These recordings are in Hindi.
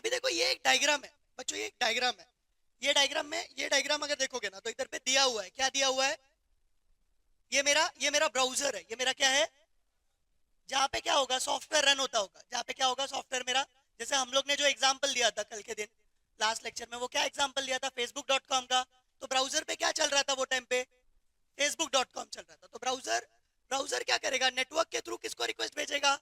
अभी देखो ये एक डायग्राम है बच्चों, ये एक डायग्राम है। ये डायग्राम अगर देखोगे ना तो इधर पे दिया हुआ है, क्या दिया हुआ है? ये मेरा ब्राउजर है, ये मेरा क्या है? जहाँ पे क्या होगा, सॉफ्टवेयर रन होता होगा। जहाँ पे क्या होगा, सॉफ्टवेयर मेरा। जैसे हम लोग ने जो एग्जाम्पल दिया था कल के दिन लास्ट लेक्चर में, वो क्या एग्जाम्पल दिया था? facebook.com का। तो ब्राउजर पे क्या चल रहा था वो टाइम पे? facebook.com चल रहा था। तो ब्राउजर ब्राउजर क्या करेगा? नेटवर्क के थ्रू किसको रिक्वेस्ट भेजेगा?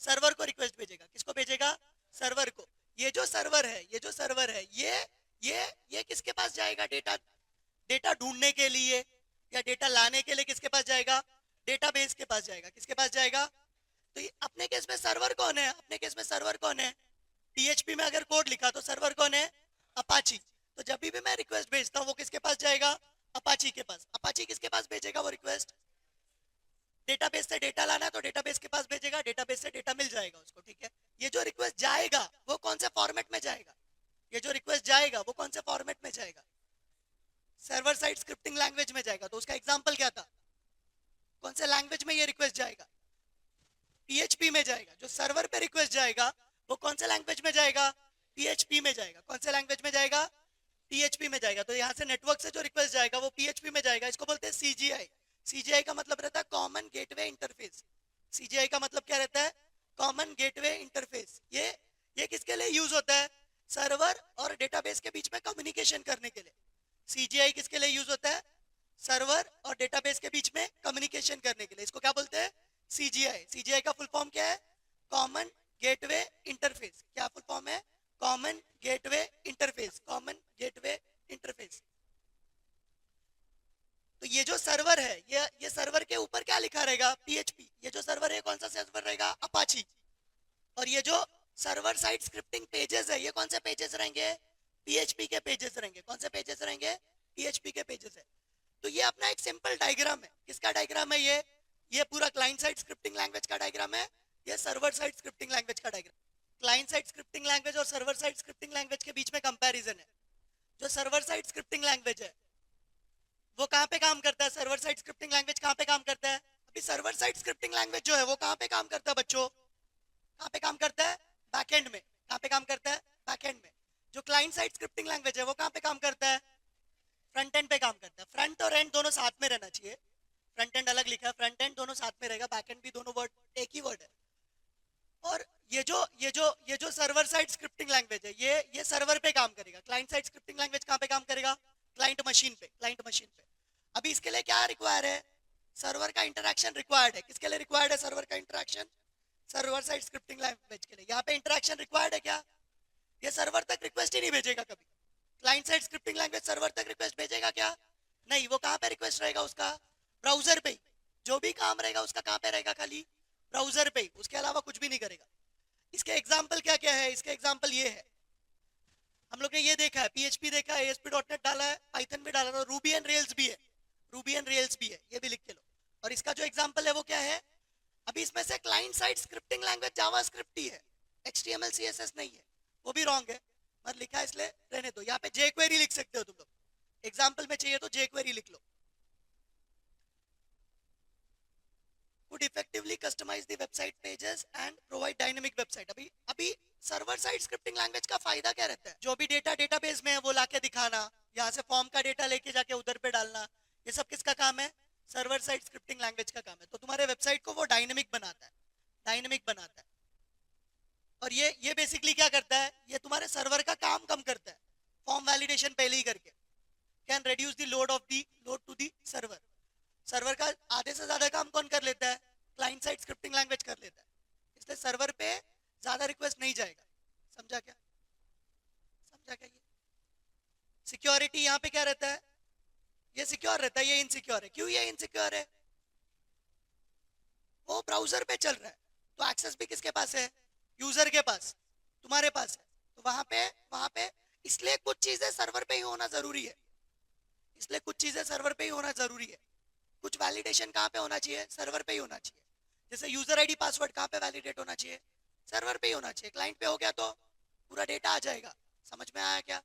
सर्वर को रिक्वेस्ट भेजेगा। किसको भेजेगा? सर्वर को। ये जो सर्वर है ये किसके पास जाएगा? डेटा डेटा ढूंढने के लिए या डेटा लाने के लिए किसके पास जाएगा? डेटाबेस के पास जाएगा। किसके पास जाएगा? तो ये अपने केस में सर्वर कौन है? अपने केस में सर्वर कौन है? PHP में अगर कोड लिखा तो सर्वर कौन है? अपाची। तो जब भी मैं रिक्वेस्ट भेजता हूँ वो किसके पास जाएगा? अपाची के पास। अपाची किसके पास भेजेगा वो रिक्वेस्ट? डेटाबेस से डेटा लाना है तो डेटाबेस के पास भेजेगा, डेटाबेस से डेटा मिल जाएगा उसको। ठीक है, ये जो रिक्वेस्ट जाएगा वो कौन से फॉर्मेट में जाएगा? ये जो रिक्वेस्ट जाएगा वो कौन से फॉर्मेट में जाएगा? सर्वर साइड स्क्रिप्टिंग लैंग्वेज में जाएगा। तो उसका एग्जांपल क्या था? कौन से लैंग्वेज में ये रिक्वेस्ट जाएगा? PHP में जाएगा। जो सर्वर पे रिक्वेस्ट जाएगा वो कौन से लैंग्वेज में जाएगा? PHP में जाएगा। कौन से लैंग्वेज में जाएगा? PHP में जाएगा। तो यहाँ से नेटवर्क से जो रिक्वेस्ट जाएगा वो PHP में जाएगा। इसको बोलते हैं CGI। CGI का मतलब रहता है कॉमन गेटवे इंटरफेस। CGI का मतलब क्या रहता है? Common gateway interface. ये किसके लिए यूज होता है? सर्वर और डेटाबेस के बीच में कम्युनिकेशन करने के लिए। CGI किसके लिए यूज होता है? सर्वर और डेटाबेस के बीच में कम्युनिकेशन करने के लिए। इसको क्या बोलते हैं? CGI। CGI का फुल फॉर्म क्या है? Common gateway interface. क्या फुल फॉर्म है? Common gateway interface. Common gateway interface. तो ये जो सर्वर है ये सर्वर के ऊपर क्या लिखा रहेगा? PHP। ये जो सर्वर है कौन सा सर्वर रहेगा? अपाची। और ये जो सर्वर साइड स्क्रिप्टिंग पेजेस है ये कौन से पेजेस रहेंगे? PHP के पेजेस रहेंगे। कौन से पेजेस रहेंगे? PHP के पेजेस है। तो ये अपना एक सिंपल डायग्राम है। किसका डायग्राम है ये पूरा क्लाइंट साइड स्क्रिप्टिंग लैंग्वेज का डायग्राम है। ये सर्वर साइड स्क्रिप्टिंग लैंग्वेज का diagram. Client side scripting language और सर्वर साइड स्क्रिप्टिंग लैंग्वेज के बीच में कंपैरिजन है। जो सर्वर साइड स्क्रिप्टिंग लैंग्वेज है वो कहाँ पे काम करता है? सर्वर साइड स्क्रिप्टिंग लैंग्वेज कहाँ पे काम करता है? अभी सर्वर साइड स्क्रिप्टिंग लैंग्वेज जो है वो कहाँ पे काम करता है बच्चों? कहाँ पे काम करता है? बैकएंड में। कहाँ पे काम करता है? बैकएंड में। जो क्लाइंट साइड स्क्रिप्टिंग लैंग्वेज है वो कहाँ पे काम करता है? फ्रंट एंड पे काम करता है। फ्रंट और एंड दोनों साथ में रहना चाहिए। फ्रंट एंड अलग लिखा है, फ्रंट एंड दोनों साथ में रहेगा, बैक एंड भी, दोनों वर्ड एक ही वर्ड है। और ये जो सर्वर साइड स्क्रिप्टिंग लैंग्वेज है ये सर्वर पे काम करेगा। क्लाइंट साइड स्क्रिप्टिंग लैंग्वेज कहाँ पे काम करेगा? क्लाइंट मशीन पे। क्लाइंट मशीन पे। अभी इसके लिए क्या रिक्वायर है? सर्वर का इंटरेक्शन रिक्वायर्ड है। किसके लिए रिक्वायर्ड है सर्वर का interaction? Server side scripting language के लिए। यहाँ पे इंटरेक्शन रिक्वायर्ड है क्या? ये सर्वर तक रिक्वेस्ट ही नहीं भेजेगा कभी। Client side scripting language server तक रिक्वेस्ट भेजेगा क्या? नहीं। वो कहाँ पे रिक्वेस्ट रहेगा उसका? ब्राउजर पे ही। जो भी काम रहेगा उसका कहाँ पे रहेगा? खाली ब्राउजर पे ही, उसके अलावा कुछ भी नहीं करेगा। इसके एग्जाम्पल क्या क्या है? इसके एग्जाम्पल ये है, हम लोग ने ये देखा है, PHP देखा है, ASP.NET डाला है, पाइथन भी डाला है, रूबी एंड रेल्स भी है। रूबी एंड रेल्स भी है, ये भी लिख के लो। और इसका जो एग्जाम्पल है वो क्या है? अभी इसमें से client side scripting language JavaScript ही है, HTML CSS नहीं है। वो भी रॉन्ग है, मत लिखा है इसलिए रहने दो। यहाँ पे jQuery लिख सकते हो तुम लोग। एग्जाम्पल में चाहिए तो jQuery लिख लो। would effectively customize the website pages and provide dynamic website। अभी सर्वर साइड स्क्रिप्टिंग लैंग्वेज का फायदा क्या रहता है? जो भी डेटा डेटाबेस में है वो लाके दिखाना, यहाँ से फॉर्म का डेटा लेके जाके उधर पे डालना, ये सब किसका काम है? सर्वर साइड स्क्रिप्टिंग लैंग्वेज का काम है। तो तुम्हारे वेबसाइट को वो डायनेमिक बनाता है, डायनेमिक बनाता है। और ये बेसिकली क्या करता है? ये तुम्हारे सर्वर का काम कम करता है, फॉर्म वैलिडेशन पहले ही करके। Can reduce the load to the server. Server का आधे से ज्यादा काम कौन कर लेता है? क्लाइंट साइड स्क्रिप्टिंग लैंग्वेज कर लेता है। इसलिए सर्वर पे ज्यादा रिक्वेस्ट नहीं जाएगा। समझा क्या? समझा क्या? ये सिक्योरिटी यहाँ पे क्या रहता है? ये सिक्योर रहता है, ये इनसिक्योर है। क्यों ये इनसिक्योर है? वो ब्राउजर पे चल रहा है तो एक्सेस भी किसके पास है? यूजर के पास, तुम्हारे पास है। तो वहां पे इसलिए कुछ चीजें सर्वर पे ही होना जरूरी है। इसलिए कुछ चीजें सर्वर पे ही होना जरूरी है। कुछ वैलिडेशन कहाँ पे होना चाहिए? सर्वर पे ही होना चाहिए। जैसे यूजर आईडी पासवर्ड कहाँ पे वैलिडेट होना चाहिए? सर्वर पे ही होना चाहिए। क्लाइंट पे हो गया तो पूरा डेटा आ जाएगा। समझ में आया क्या?